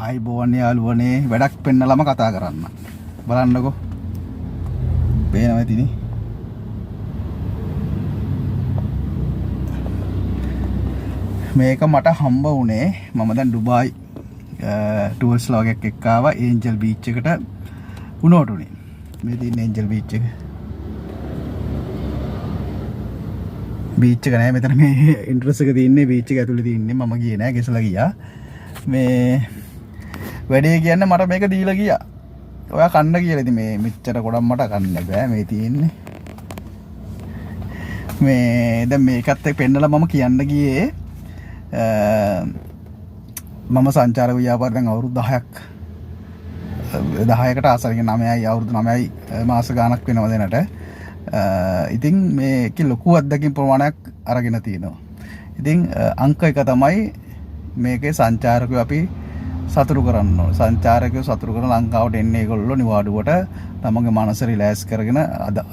ආයිබෝවන් යාළුවනේ වැඩක් පෙන්නලම කතා කරන්න. බලන්නකෝ. පේනවද ඉතින්? මේක මට හම්බ වුණේ මම දැන් ඩුබායි ටූර්ස් ලොග් එකක් ආවා ඒන්ජල් බීච් එකට උණුවට උනේ. මේ තියෙන ඒන්ජල් බීච් එක. බීච් එක නෑ මෙතන මේ එන්ට්‍රන්ස් එක තියෙන්නේ බීච් එක ඇතුලේ තියෙන්නේ මම ගියේ නෑ ගෙසලා ගියා. මේ වැඩේ කියන්නේ මට මේක දීලා ගියා. ඔයා කන්න කියලා ඉතින් මේ මෙච්චර ගොඩක් මට කන්න බෑ මේ තියෙන්නේ. මේ දැන් මේකත් එක්ක පෙන්නලා මම කියන්න ගියේ මම සංචාරක ව්‍යාපාරයෙන් දැන් අවුරුදු 10කට ආසරගෙන 9යි අවුරුදු 9යි මාස ගාණක් වෙනවා දැනට. ඉතින් මේකේ ලොකු අත්දැකීම් ප්‍රමාණයක් අරගෙන තිනවා. ඉතින් අංක එක තමයි මේකේ සංචාරකයෝ අපි සතුරු කරන්න ඕනේ. සංචාරකයෝ සතුරු කරන ලංකාවට එන්නේ ඒගොල්ලෝ නිවාඩුවට තමන්ගේ මනස රිලැක්ස් කරගෙන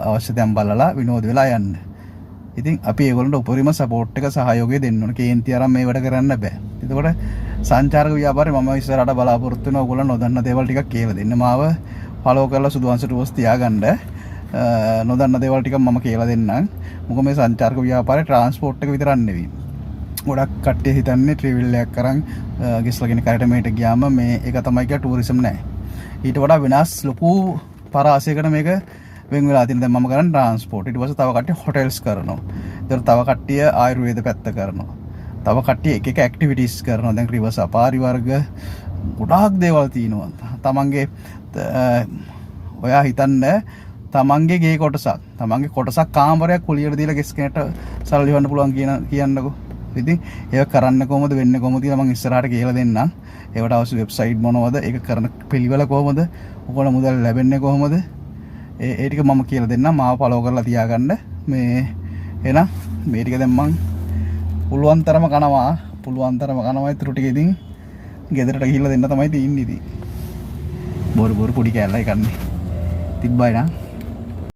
අවශ්‍ය දේ බලලා විනෝද වෙලා යන්න. ඉතින් අපි ඒගොල්ලන්ට උපරිම සපෝට් එක සහයෝගය දෙන්න ඕනේ. කේන්ති අරන් මේ වැඩ කරන්න බෑ. එතකොට සංචාරක ව්‍යාපාරේ මම ඉස්සරහට බලාපොරොත්තු වෙනවා ඕගොල්ලෝ නොදන්න දේවල් ටිකක් කියලා දෙන්න. මාව ෆලෝ කරලා සුදුවංශ ටූර්ස් තියාගන්න. නොදන්න දේවල් ටිකක් මම කියලා දෙන්නම්. මොකද මේ සංචාරක ව්‍යාපාරේ ට්‍රාන්ස්පෝර්ට් එක විතරක් නෙවෙයි. ගොඩක් කට්ටිය හිතන්නේ ට්‍රැවල් එකක් කරන් ගෙස්ලාගෙන කරට මේට ගියාම මේ ඒක තමයි කියලා ටූරිසම් නෑ. ඊට වඩා වෙනස් ලොකු පරාසයකට මේක වෙන් වෙලා තියෙන. දැන් මම කරන්නේ ට්‍රාන්ස්පෝර්ට්. ඊට පස්සේ තව කට්ටිය හොටෙල්ස් කරනවා. ඊට තව කට්ටිය ආයුර්වේද පැත්ත කරනවා. තව කට්ටිය එක එක ඇක්ටිවිටීස් කරනවා. දැන් රිවර් සෆාරි වර්ග ගොඩාක් දේවල් තියෙනවා. තමන්ගේ ඔයා හිතන්න තමන්ගේ ගේ කොටසක් තමන්ගේ කොටසක් කාමරයක් කුලියට දීලා ගෙස් කෙනෙක්ට සල්ලි හොයන්න පුළුවන් කියන්නකෝ. ඉතින් ඒක කරන්න කොහොමද වෙන්නේ කොහොමද කියලා මම ඉස්සරහට කියලා දෙන්නම්. ඒකට අවශ්‍ය වෙබ්සයිට් මොනවද? ඒක කරන පිළිවෙල කොහොමද? ඔයගොල්ලෝ මුදල් ලැබෙන්නේ කොහොමද? ඒ ටික මම කියලා දෙන්නම්. මාව ෆලෝ කරලා තියාගන්න. මේ එහෙනම් මේ ටික දැන් මම පුළුවන් තරම කනවා. ඊටු ටික ඉතින් ගෙදරට ගිහිල්ලා දෙන්න තමයි තියෙන්නේ ඉතින්. බොරු පොඩි කෑල්ලයි කන්නේ. තිබ්බයි නා